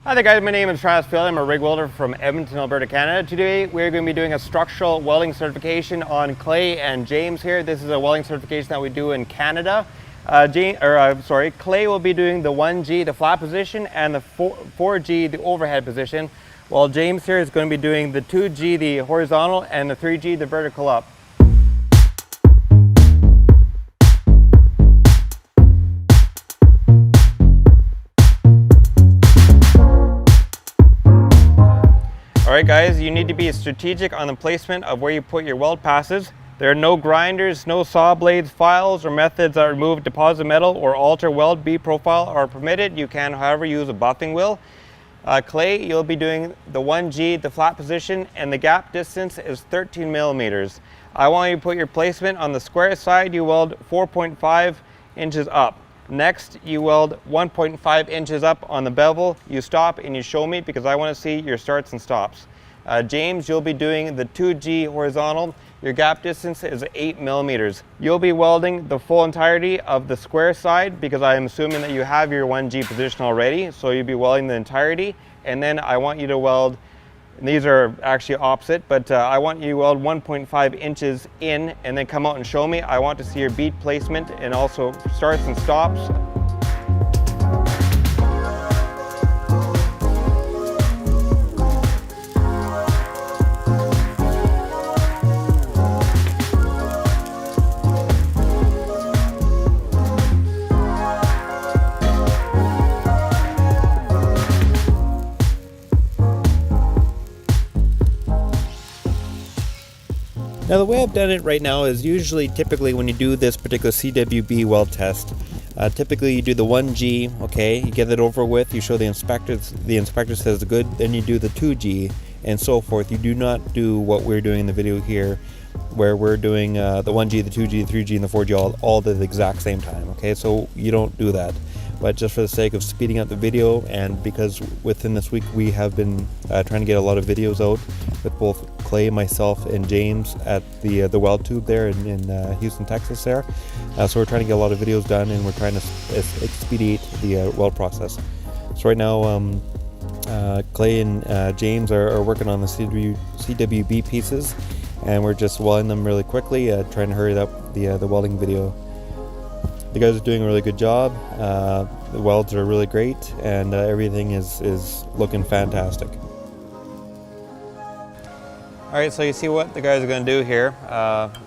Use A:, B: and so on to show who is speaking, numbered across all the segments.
A: Hi there guys, my name is Travis Field. I'm a rig welder from Edmonton, Alberta, Canada. Today we're going to be doing a structural welding certification on Klay and James here. This is a welding certification that we do in Canada. Klay will be doing the 1G, the flat position, and the 4G, the overhead position, while James here is going to be doing the 2G, the horizontal, and the 3G, the vertical up. Alright guys, you need to be strategic on the placement of where you put your weld passes. There are no grinders, no saw blades, files, or methods that remove deposit metal or alter weld B profile are permitted. You can, however, use a buffing wheel. Klay, you'll be doing the 1G, the flat position, and the gap distance is 13 millimeters. I want you to put your placement on the square side. You weld 4.5 inches up. Next, you weld 1.5 inches up on the bevel. You stop and you show me because I want to see your starts and stops. James, you'll be doing the 2G horizontal. Your gap distance is 8 millimeters. You'll be welding the full entirety of the square side because I am assuming that you have your 1G position already. So you'll be welding the entirety. And then I want you to weld, and these are actually opposite, but I want you to weld 1.5 inches in and then come out and show me. I want to see your bead placement and also starts and stops. Now the way I've done it right now is typically when you do this particular CWB weld test, typically you do the 1G, okay, you get it over with, you show the inspector says good, then you do the 2G and so forth. You do not do what we're doing in the video here, where we're doing the 1G, the 2G, the 3G, and the 4G all at the exact same time, okay, so you don't do that. But just for the sake of speeding up the video, and because within this week we have been trying to get a lot of videos out with both Klay, myself, and James at the Weldtube there in Houston, Texas there. So we're trying to get a lot of videos done, and we're trying to expedite the weld process. So right now Klay and James are working on the CWB pieces, and we're just welding them really quickly, trying to hurry up the welding video. The guys are doing a really good job. The welds are really great, and everything is looking fantastic. All right, so you see what the guys are going to do here.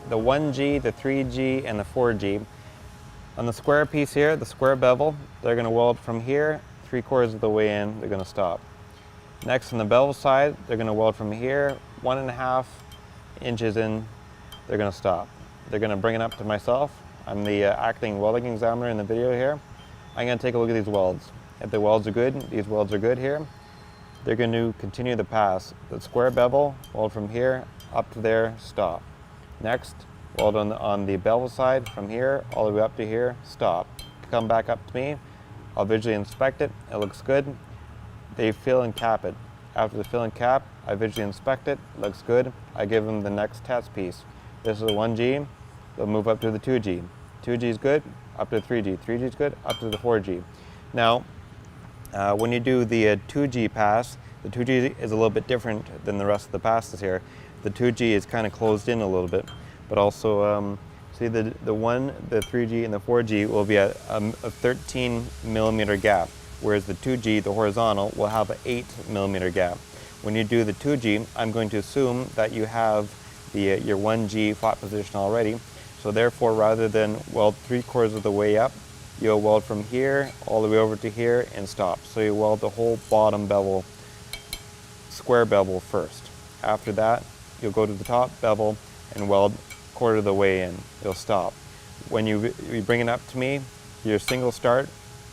A: The 1G, the 3G, and the 4G. On the square piece here, the square bevel, they're going to weld from here 3/4 of the way in, they're going to stop. Next, on the bevel side, they're going to weld from here 1.5 inches in, they're going to stop. They're going to bring it up to myself. I'm the acting welding examiner in the video here. I'm going to take a look at these welds. If the welds are good, these welds are good here, they're going to continue the pass. The square bevel, weld from here up to there, stop. Next, weld on the bevel side from here all the way up to here, stop. Come back up to me, I'll visually inspect it, it looks good. They fill and cap it. After the fill and cap, I visually inspect it, looks good. I give them the next test piece. This is a 1G, they'll move up to the 2G. 2G is good, up to 3G. 3G is good, up to the 4G. Now, when you do the 2G pass, the 2G is a little bit different than the rest of the passes here. The 2G is kind of closed in a little bit, but also see the 3G, and the 4G will be at a 13 millimeter gap, whereas the 2G, the horizontal, will have an 8 millimeter gap. When you do the 2G, I'm going to assume that you have your 1G flat position already. So therefore, rather than weld 3/4 of the way up, you'll weld from here all the way over to here and stop. So you weld the whole bottom bevel, square bevel first. After that, you'll go to the top bevel and weld 1/4 of the way in. You'll stop. When you bring it up to me, your single start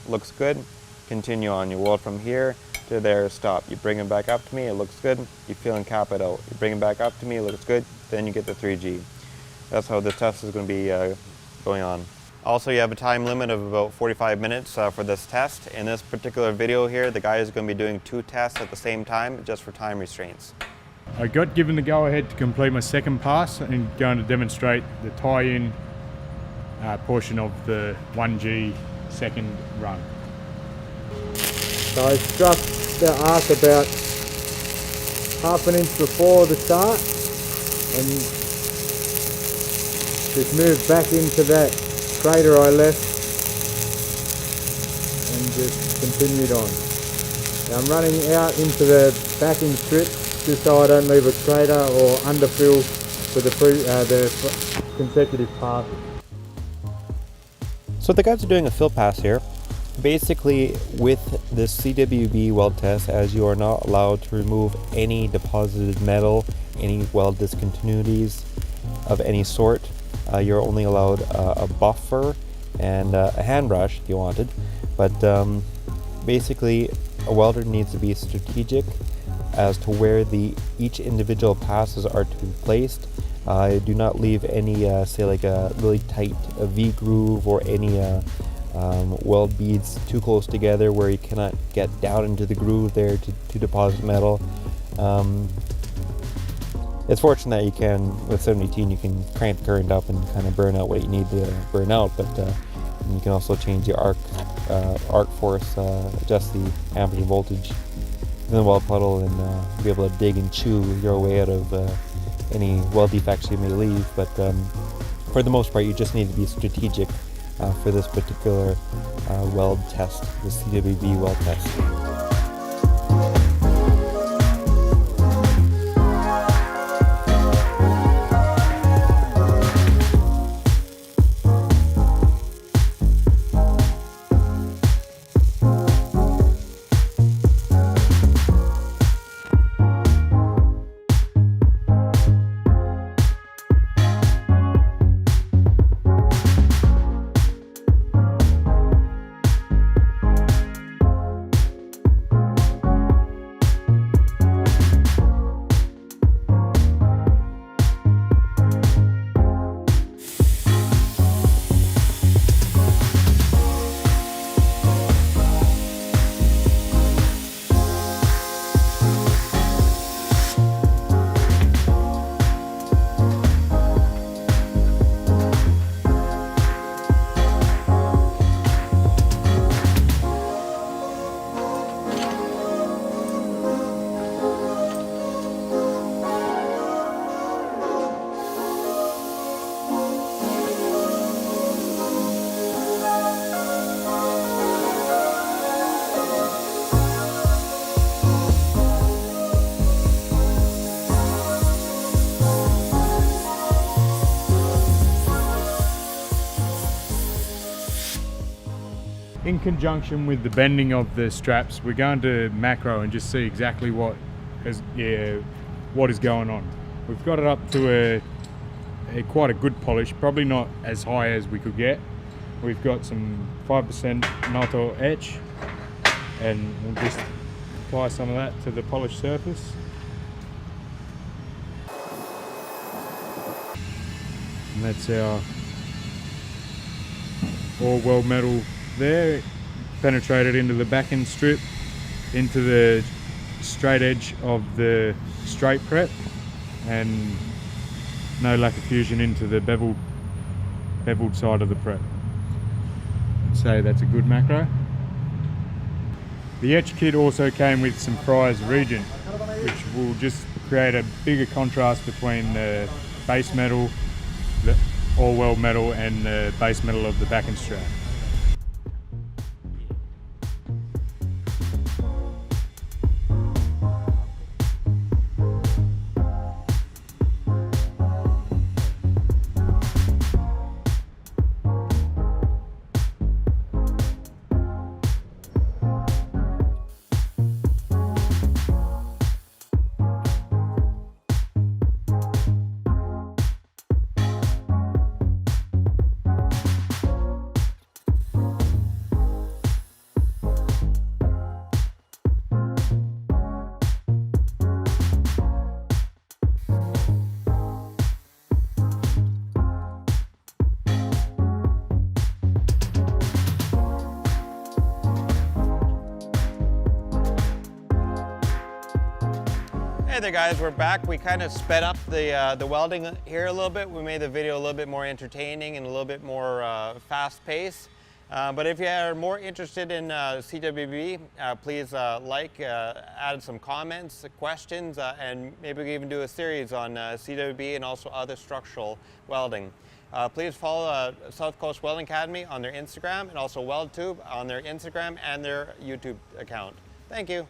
A: looks good, continue on. You weld from here to there, stop. You bring it back up to me, it looks good, you feel and cap it out. You bring it back up to me, it looks good, then you get the 3G. That's how this test is going to be going on. Also, you have a time limit of about 45 minutes for this test. In this particular video here, the guy is going to be doing 2 tests at the same time, just for time restraints.
B: I got given the go-ahead to complete my second pass and going to demonstrate the tie-in portion of the 1G second run.
C: So I struck the arc about half an inch before the start, and just moved back into that crater I left and just continued on. Now I'm running out into the backing strip just so I don't leave a crater or underfill for the consecutive passes.
A: So the guys are doing a fill pass here. Basically, with the CWB weld test, as you are not allowed to remove any deposited metal, any weld discontinuities of any sort, you're only allowed a buffer and a hand brush if you wanted. But basically, a welder needs to be strategic as to where each individual passes are to be placed. Do not leave any, say like a really tight V groove or any weld beads too close together where you cannot get down into the groove there to deposit metal. It's fortunate that you can, with 718, you can crank the current up and kind of burn out what you need to burn out, but you can also change the arc force, adjust the amperage voltage in the weld puddle, and be able to dig and chew your way out of any weld defects you may leave. But for the most part, you just need to be strategic for this particular weld test, the CWB weld test.
B: In conjunction with the bending of the straps, we're going to macro and just see exactly what is going on. We've got it up to quite a good polish, probably not as high as we could get. We've got some 5% metal etch, and we'll just apply some of that to the polished surface. And that's our all weld metal there, penetrated into the back end strip, into the straight edge of the straight prep, and no lack of fusion into the beveled side of the prep. I'd say that's a good macro. The etch kit also came with some Fry's reagent, which will just create a bigger contrast between the base metal, the all weld metal, and the base metal of the back end strap.
A: Hey there guys, we're back. We kind of sped up the welding here a little bit. We made the video a little bit more entertaining and a little bit more fast paced. But if you are more interested in CWB, please add some comments, questions, and maybe we can even do a series on CWB and also other structural welding. Please follow South Coast Welding Academy on their Instagram and also Weldtube on their Instagram and their YouTube account. Thank you.